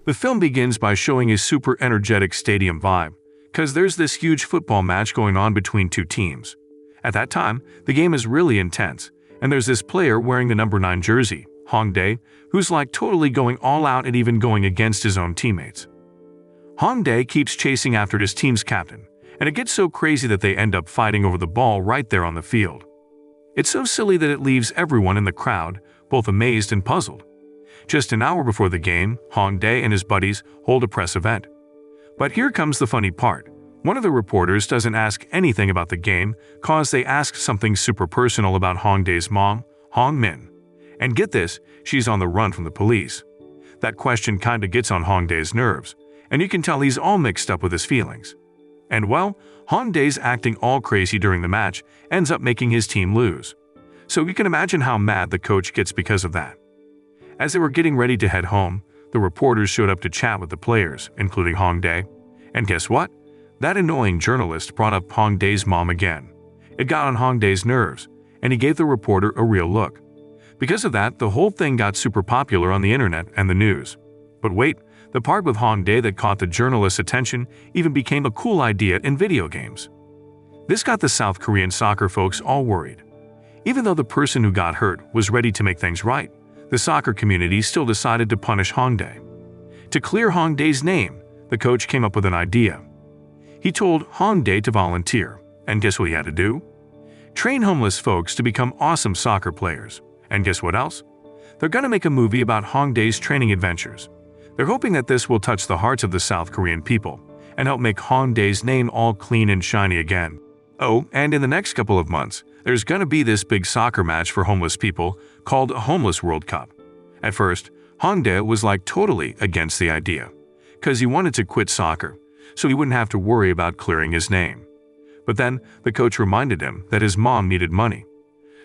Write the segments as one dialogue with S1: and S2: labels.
S1: The film begins by showing a super energetic stadium vibe, because there's this huge football match going on between two teams. At that time, the game is really intense, and there's this player wearing the number 9 jersey, Hongdae, who's like totally going all out and even going against his own teammates. Hongdae keeps chasing after his team's captain, and it gets so crazy that they end up fighting over the ball right there on the field. It's so silly that it leaves everyone in the crowd both amazed and puzzled. Just an hour before the game, Hongdae and his buddies hold a press event. But here comes the funny part. One of the reporters doesn't ask anything about the game cause they ask something super personal about Hongdae's mom, Hong Min. And get this, she's on the run from the police. That question kinda gets on Hongdae's nerves, and you can tell he's all mixed up with his feelings. And well, Hongdae's acting all crazy during the match ends up making his team lose. So you can imagine how mad the coach gets because of that. As they were getting ready to head home, the reporters showed up to chat with the players, including Hongdae. And guess what? That annoying journalist brought up Hongdae's mom again. It got on Hongdae's nerves, and he gave the reporter a real look. Because of that, the whole thing got super popular on the internet and the news. But wait, the part with Hongdae that caught the journalist's attention even became a cool idea in video games. This got the South Korean soccer folks all worried. Even though the person who got hurt was ready to make things right, the soccer community still decided to punish Hongdae. To clear Hongdae's name, the coach came up with an idea. He told Hongdae to volunteer, and guess what he had to do? Train homeless folks to become awesome soccer players. And guess what else? They're gonna make a movie about Hongdae's training adventures. They're hoping that this will touch the hearts of the South Korean people and help make Hongdae's name all clean and shiny again. Oh, and in the next couple of months, there's gonna be this big soccer match for homeless people called a Homeless World Cup. At first, Hongdae was like totally against the idea, because he wanted to quit soccer, so he wouldn't have to worry about clearing his name. But then, the coach reminded him that his mom needed money.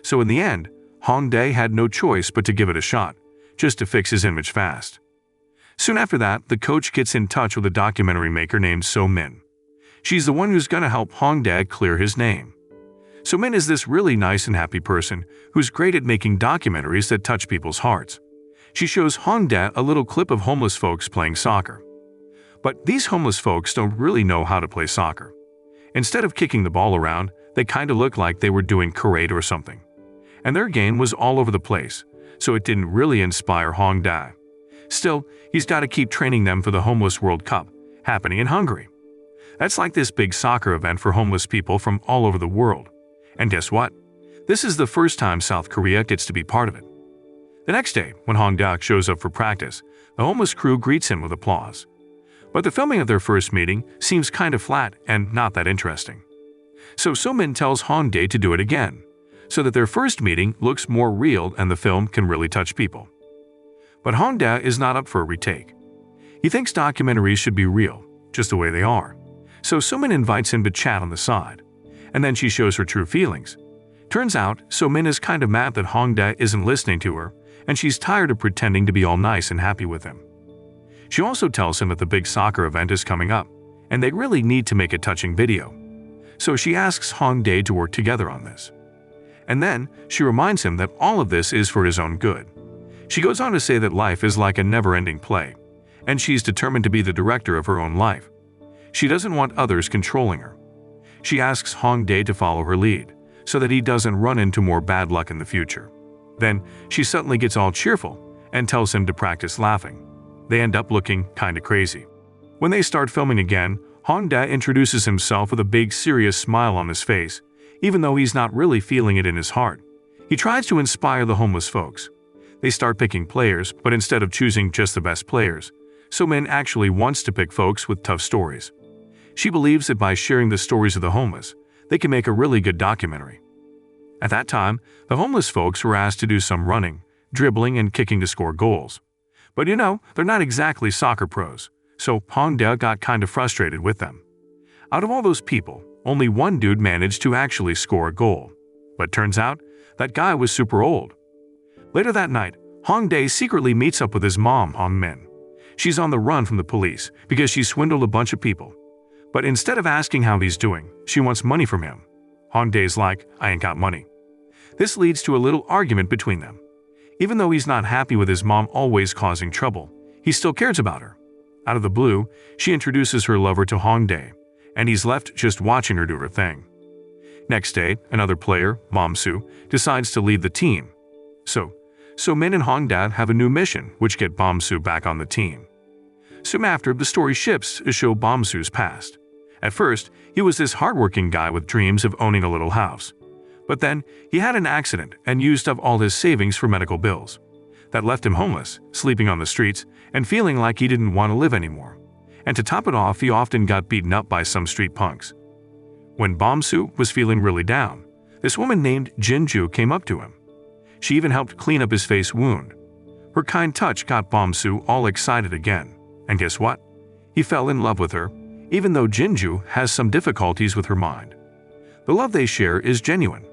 S1: So in the end, Hongdae had no choice but to give it a shot, just to fix his image fast. Soon after that, the coach gets in touch with a documentary maker named So Min. She's the one who's gonna help Hongdae clear his name. So Min is this really nice and happy person who's great at making documentaries that touch people's hearts. She shows Hongdae a little clip of homeless folks playing soccer. But these homeless folks don't really know how to play soccer. Instead of kicking the ball around, they kinda look like they were doing karate or something. And their game was all over the place, so it didn't really inspire Hongdae. Still, he's gotta keep training them for the Homeless World Cup, happening in Hungary. That's like this big soccer event for homeless people from all over the world. And guess what? This is the first time South Korea gets to be part of it. The next day, when Hongdae shows up for practice, the homeless crew greets him with applause. But the filming of their first meeting seems kind of flat and not that interesting. So Min tells Hongdae to do it again, so that their first meeting looks more real and the film can really touch people. But Hongdae is not up for a retake. He thinks documentaries should be real, just the way they are. So Min invites him to chat on the side, and then she shows her true feelings. Turns out, Min is kind of mad that Hongdae isn't listening to her, and she's tired of pretending to be all nice and happy with him. She also tells him that the big soccer event is coming up, and they really need to make a touching video. So she asks Hongdae to work together on this. And then, she reminds him that all of this is for his own good. She goes on to say that life is like a never-ending play, and she's determined to be the director of her own life. She doesn't want others controlling her. She asks Hongdae to follow her lead, so that he doesn't run into more bad luck in the future. Then, she suddenly gets all cheerful and tells him to practice laughing. They end up looking kinda crazy. When they start filming again, Hongdae introduces himself with a big serious smile on his face, even though he's not really feeling it in his heart. He tries to inspire the homeless folks. They start picking players, but instead of choosing just the best players, Min actually wants to pick folks with tough stories. She believes that by sharing the stories of the homeless, they can make a really good documentary. At that time, the homeless folks were asked to do some running, dribbling, and kicking to score goals. But you know, they're not exactly soccer pros, so Hongdae got kind of frustrated with them. Out of all those people, only one dude managed to actually score a goal. But turns out, that guy was super old. Later that night, Hongdae secretly meets up with his mom, Hong Min. She's on the run from the police because she swindled a bunch of people. But instead of asking how he's doing, she wants money from him. Hongdae's like, I ain't got money. This leads to a little argument between them. Even though he's not happy with his mom always causing trouble, he still cares about her. Out of the blue, she introduces her lover to Hongdae, and he's left just watching her do her thing. Next day, another player, Momsu, decides to lead the team. So Min and Hongdae have a new mission, which get Momsu back on the team. Soon after, the story shifts to show Momsu's past. At first, he was this hardworking guy with dreams of owning a little house. But then, he had an accident and used up all his savings for medical bills. That left him homeless, sleeping on the streets, and feeling like he didn't want to live anymore. And to top it off, he often got beaten up by some street punks. When Momsu was feeling really down, this woman named Jinju came up to him. She even helped clean up his face wound. Her kind touch got Momsu all excited again. And guess what? He fell in love with her, even though Jinju has some difficulties with her mind. The love they share is genuine.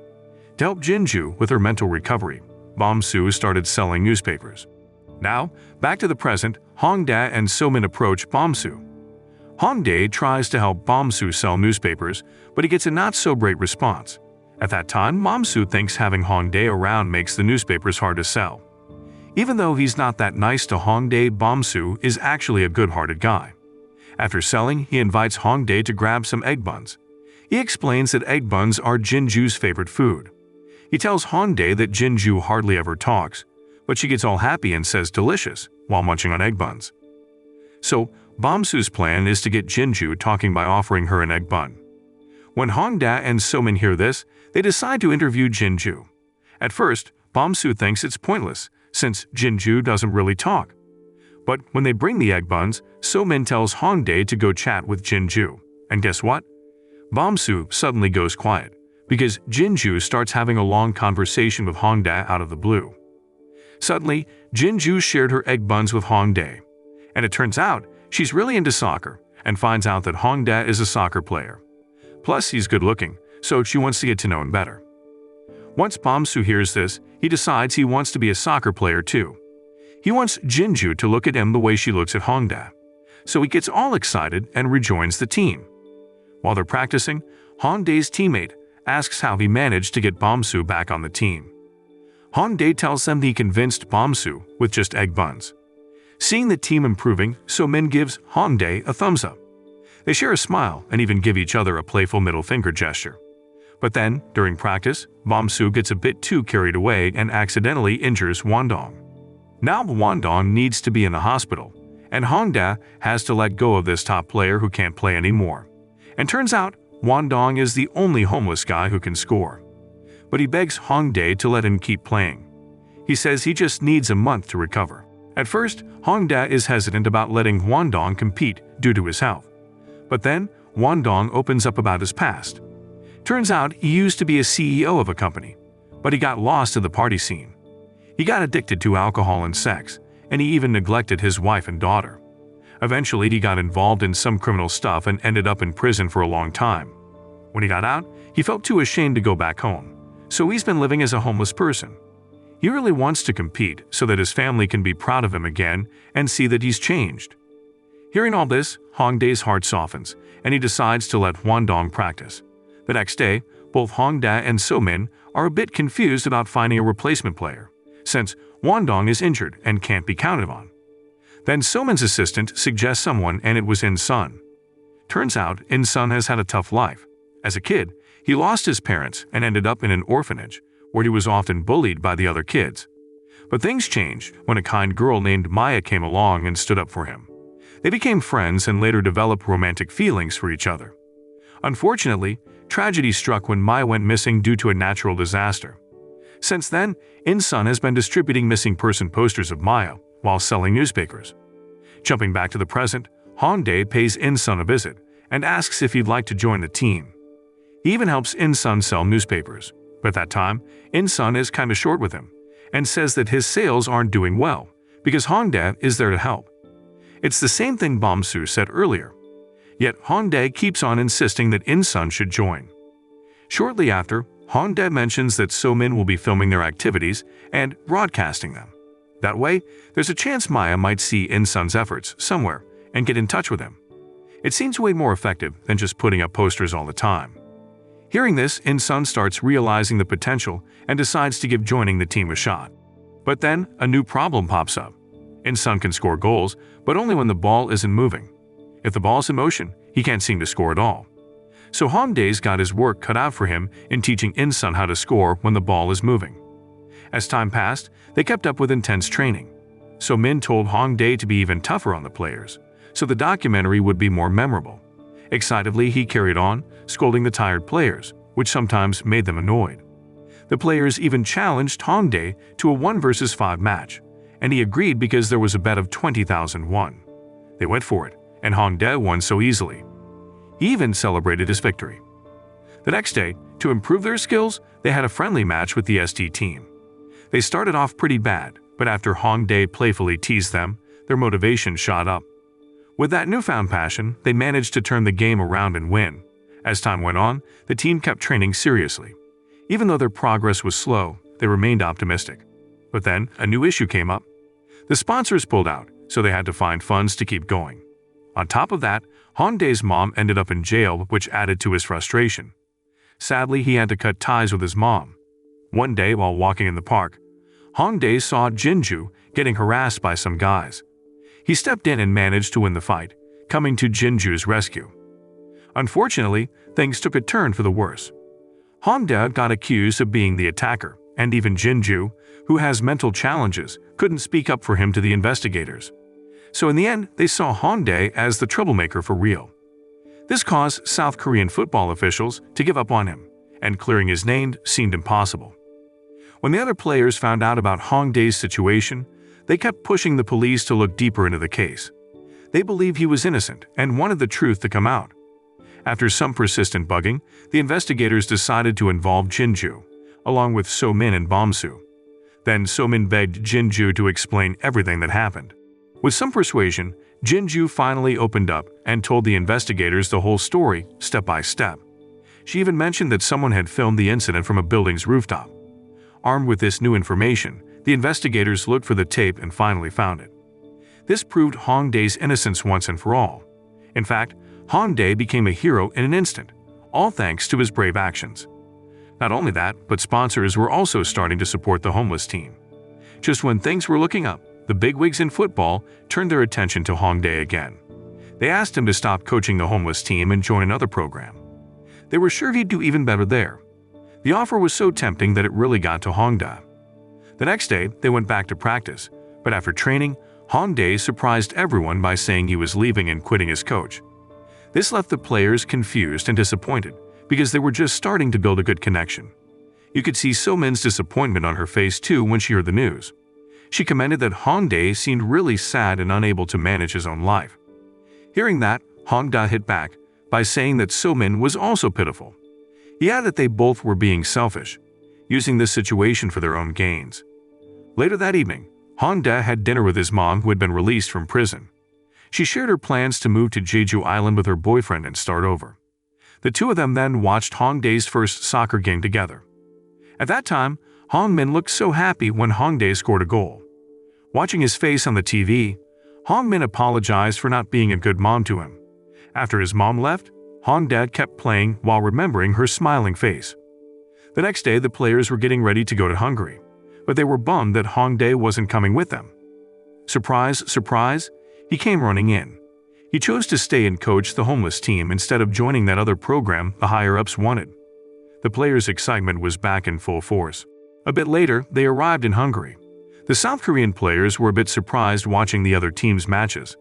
S1: To help Jinju with her mental recovery, Momsu started selling newspapers. Now, back to the present, Hongdae and Somin approach Momsu. Hongdae tries to help Momsu sell newspapers, but he gets a not-so-great response. At that time, Momsu thinks having Hongdae around makes the newspapers hard to sell. Even though he's not that nice to Hongdae, Momsu is actually a good-hearted guy. After selling, he invites Hongdae to grab some egg buns. He explains that egg buns are Jinju's favorite food. He tells Hongdae that Jinju hardly ever talks, but she gets all happy and says delicious while munching on egg buns. So, Momsu's plan is to get Jinju talking by offering her an egg bun. When Hongdae and Somin hear this, they decide to interview Jinju. At first, Momsu thinks it's pointless, since Jinju doesn't really talk. But when they bring the egg buns, Somin tells Hongdae to go chat with Jinju. And guess what? Momsu suddenly goes quiet, because Jinju starts having a long conversation with Hongdae out of the blue. Suddenly, Jinju shared her egg buns with Hongdae, and it turns out she's really into soccer and finds out that Hongdae is a soccer player. Plus, he's good-looking, so she wants to get to know him better. Once Momsu hears this, he decides he wants to be a soccer player too. He wants Jinju to look at him the way she looks at Hongdae, so he gets all excited and rejoins the team. While they're practicing, Hongdae's teammate asks how he managed to get Momsu back on the team. Hongdae tells them he convinced Momsu with just egg buns. Seeing the team improving, Somin gives Hongdae a thumbs up. They share a smile and even give each other a playful middle finger gesture. But then, during practice, Momsu gets a bit too carried away and accidentally injures Wandong. Now Wandong needs to be in the hospital, and Hongdae has to let go of this top player who can't play anymore. And turns out, Wandong is the only homeless guy who can score. But he begs Hongdae to let him keep playing. He says he just needs a month to recover. At first, Hongdae is hesitant about letting Wandong compete due to his health. But then, Wandong opens up about his past. Turns out he used to be a CEO of a company, but he got lost in the party scene. He got addicted to alcohol and sex, and he even neglected his wife and daughter. Eventually, he got involved in some criminal stuff and ended up in prison for a long time. When he got out, he felt too ashamed to go back home, so he's been living as a homeless person. He really wants to compete so that his family can be proud of him again and see that he's changed. Hearing all this, Hongdae's heart softens, and he decides to let Wandong practice. The next day, both Hongdae and Somin are a bit confused about finding a replacement player, since Wandong is injured and can't be counted on. Then Somin's assistant suggests someone, and it was In-sun. Turns out, In-sun has had a tough life. As a kid, he lost his parents and ended up in an orphanage, where he was often bullied by the other kids. But things changed when a kind girl named Maya came along and stood up for him. They became friends and later developed romantic feelings for each other. Unfortunately, tragedy struck when Maya went missing due to a natural disaster. Since then, In-sun has been distributing missing person posters of Maya while selling newspapers. Jumping back to the present, Hongdae pays In-sun a visit and asks if he'd like to join the team. He even helps In-sun sell newspapers. But at that time, In-sun is kinda short with him and says that his sales aren't doing well because Hongdae is there to help. It's the same thing Momsu said earlier. Yet Hongdae keeps on insisting that In-sun should join. Shortly after, Hongdae mentions that Somin will be filming their activities and broadcasting them. That way, there's a chance Maya might see In-sun's efforts somewhere and get in touch with him. It seems way more effective than just putting up posters all the time. Hearing this, In-sun starts realizing the potential and decides to give joining the team a shot. But then, a new problem pops up. In-sun can score goals, but only when the ball isn't moving. If the ball's in motion, he can't seem to score at all. So Hongdae's got his work cut out for him in teaching In-sun how to score when the ball is moving. As time passed, they kept up with intense training. So Min told Hongdae to be even tougher on the players, so the documentary would be more memorable. Excitedly, he carried on, scolding the tired players, which sometimes made them annoyed. The players even challenged Hongdae to a 1 versus 5 match, and he agreed because there was a bet of 20,000 won. They went for it, and Hongdae won so easily. He even celebrated his victory. The next day, to improve their skills, they had a friendly match with the ST team. They started off pretty bad, but after Hongdae playfully teased them, their motivation shot up. With that newfound passion, they managed to turn the game around and win. As time went on, the team kept training seriously. Even though their progress was slow, they remained optimistic. But then, a new issue came up. The sponsors pulled out, so they had to find funds to keep going. On top of that, Hongdae's mom ended up in jail, which added to his frustration. Sadly, he had to cut ties with his mom. One day, while walking in the park, Hongdae saw Jinju getting harassed by some guys. He stepped in and managed to win the fight, coming to Jinju's rescue. Unfortunately, things took a turn for the worse. Hongdae got accused of being the attacker, and even Jinju, who has mental challenges, couldn't speak up for him to the investigators. So in the end, they saw Hongdae as the troublemaker for real. This caused South Korean football officials to give up on him, and clearing his name seemed impossible. When the other players found out about Hongdae's situation, they kept pushing the police to look deeper into the case. They believed he was innocent and wanted the truth to come out. After some persistent bugging, the investigators decided to involve Jinju, along with So-min and Bomsu. Then So-min begged Jinju to explain everything that happened. With some persuasion, Jinju finally opened up and told the investigators the whole story, step by step. She even mentioned that someone had filmed the incident from a building's rooftop. Armed with this new information, the investigators looked for the tape and finally found it. This proved Hongdae's innocence once and for all. In fact, Hongdae became a hero in an instant, all thanks to his brave actions. Not only that, but sponsors were also starting to support the homeless team. Just when things were looking up, the bigwigs in football turned their attention to Hongdae again. They asked him to stop coaching the homeless team and join another program. They were sure he'd do even better there. The offer was so tempting that it really got to Hongdae. The next day, they went back to practice, but after training, Hongdae surprised everyone by saying he was leaving and quitting as coach. This left the players confused and disappointed because they were just starting to build a good connection. You could see So-min's disappointment on her face too when she heard the news. She commented that Hongdae seemed really sad and unable to manage his own life. Hearing that, Hongdae hit back by saying that So-min was also pitiful. He added that they both were being selfish, using this situation for their own gains. Later that evening, Hongdae had dinner with his mom, who had been released from prison. She shared her plans to move to Jeju Island with her boyfriend and start over. The two of them then watched Hongdae's first soccer game together. At that time, Hongmin looked so happy when Hongdae scored a goal. Watching his face on the TV, Hongmin apologized for not being a good mom to him. After his mom left, Hongdae kept playing while remembering her smiling face. The next day, the players were getting ready to go to Hungary, but they were bummed that Hongdae wasn't coming with them. Surprise, surprise, he came running in. He chose to stay and coach the homeless team instead of joining that other program the higher-ups wanted. The players' excitement was back in full force. A bit later, they arrived in Hungary. The South Korean players were a bit surprised watching the other team's matches,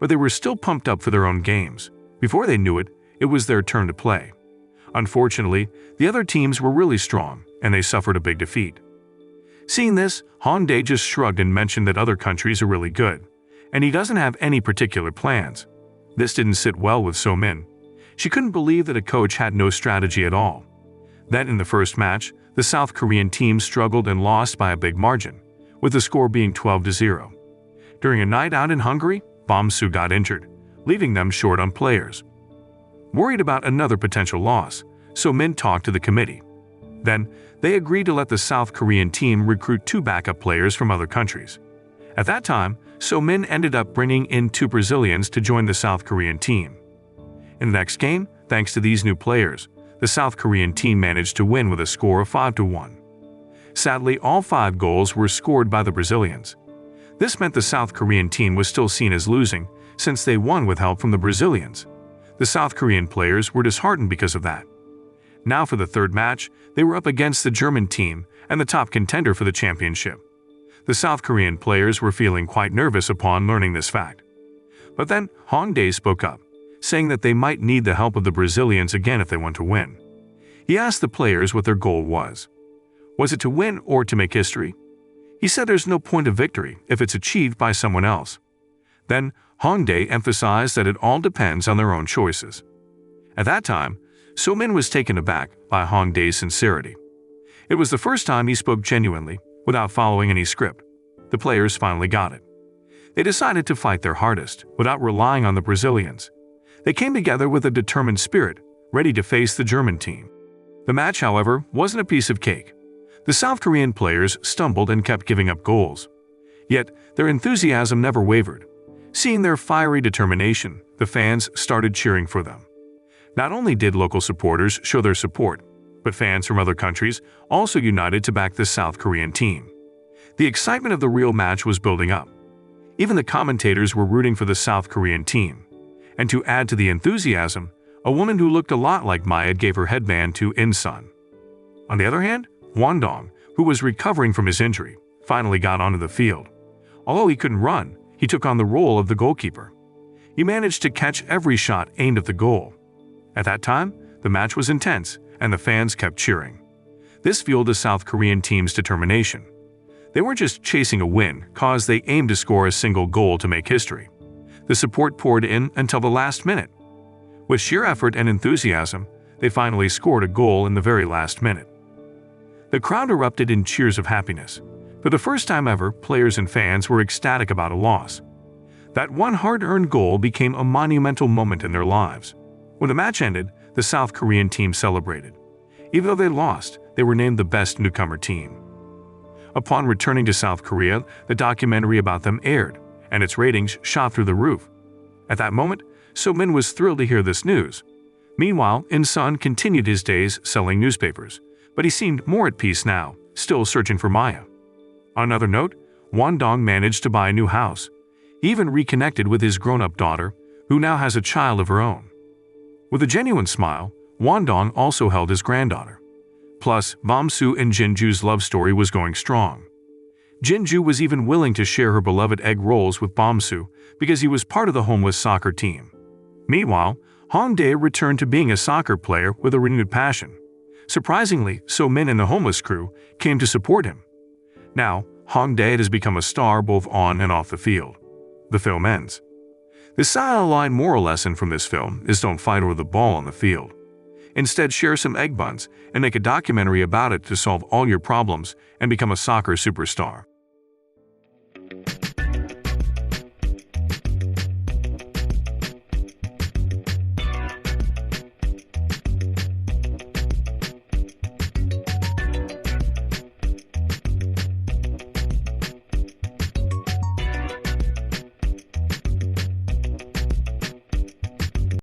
S1: but they were still pumped up for their own games. Before they knew it, it was their turn to play. Unfortunately, the other teams were really strong, and they suffered a big defeat. Seeing this, Hongdae just shrugged and mentioned that other countries are really good, and he doesn't have any particular plans. This didn't sit well with So-min. She couldn't believe that a coach had no strategy at all. Then in the first match, the South Korean team struggled and lost by a big margin, with the score being 12-0. During a night out in Hungary, Bomsu got injured, leaving them short on players. Worried about another potential loss, So-min talked to the committee. Then, they agreed to let the South Korean team recruit 2 backup players from other countries. At that time, So-min ended up bringing in 2 Brazilians to join the South Korean team. In the next game, thanks to these new players, the South Korean team managed to win with a score of 5-1. Sadly, all 5 goals were scored by the Brazilians. This meant the South Korean team was still seen as losing, since they won with help from the Brazilians. The South Korean players were disheartened because of that. Now for the third match, they were up against the German team and the top contender for the championship. The South Korean players were feeling quite nervous upon learning this fact. But then Hong Dae spoke up, saying that they might need the help of the Brazilians again if they want to win. He asked the players what their goal was. Was it to win or to make history? He said there's no point of victory if it's achieved by someone else. Then Hong Dae emphasized that it all depends on their own choices. At that time, So-min was taken aback by Hong Dae's sincerity. It was the first time he spoke genuinely, without following any script. The players finally got it. They decided to fight their hardest, without relying on the Brazilians. They came together with a determined spirit, ready to face the German team. The match, however, wasn't a piece of cake. The South Korean players stumbled and kept giving up goals. Yet, their enthusiasm never wavered. Seeing their fiery determination, the fans started cheering for them. Not only did local supporters show their support, but fans from other countries also united to back the South Korean team. The excitement of the real match was building up. Even the commentators were rooting for the South Korean team. And to add to the enthusiasm, a woman who looked a lot like Maya gave her headband to In-sun. On the other hand, Won-dong, who was recovering from his injury, finally got onto the field. Although he couldn't run, he took on the role of the goalkeeper. He managed to catch every shot aimed at the goal. At that time, the match was intense, and the fans kept cheering. This fueled the South Korean team's determination. They weren't just chasing a win, cause they aimed to score a single goal to make history. The support poured in until the last minute. With sheer effort and enthusiasm, they finally scored a goal in the very last minute. The crowd erupted in cheers of happiness. For the first time ever, players and fans were ecstatic about a loss. That one hard-earned goal became a monumental moment in their lives. When the match ended, the South Korean team celebrated. Even though they lost, they were named the best newcomer team. Upon returning to South Korea, the documentary about them aired, and its ratings shot through the roof. At that moment, So-min was thrilled to hear this news. Meanwhile, In-sun continued his days selling newspapers, but he seemed more at peace now, still searching for Maya. On another note, Won-dong managed to buy a new house. He even reconnected with his grown-up daughter, who now has a child of her own. With a genuine smile, Won-dong also held his granddaughter. Plus, Bom-soo and Jinju's love story was going strong. Jinju was even willing to share her beloved egg rolls with Bom-soo because he was part of the homeless soccer team. Meanwhile, Hong Dae returned to being a soccer player with a renewed passion. Surprisingly, So-min and the homeless crew came to support him. Now, Hong Dae has become a star both on and off the field. The film ends. The sideline moral lesson from this film is don't fight over the ball on the field. Instead, share some egg buns and make a documentary about it to solve all your problems and become a soccer superstar.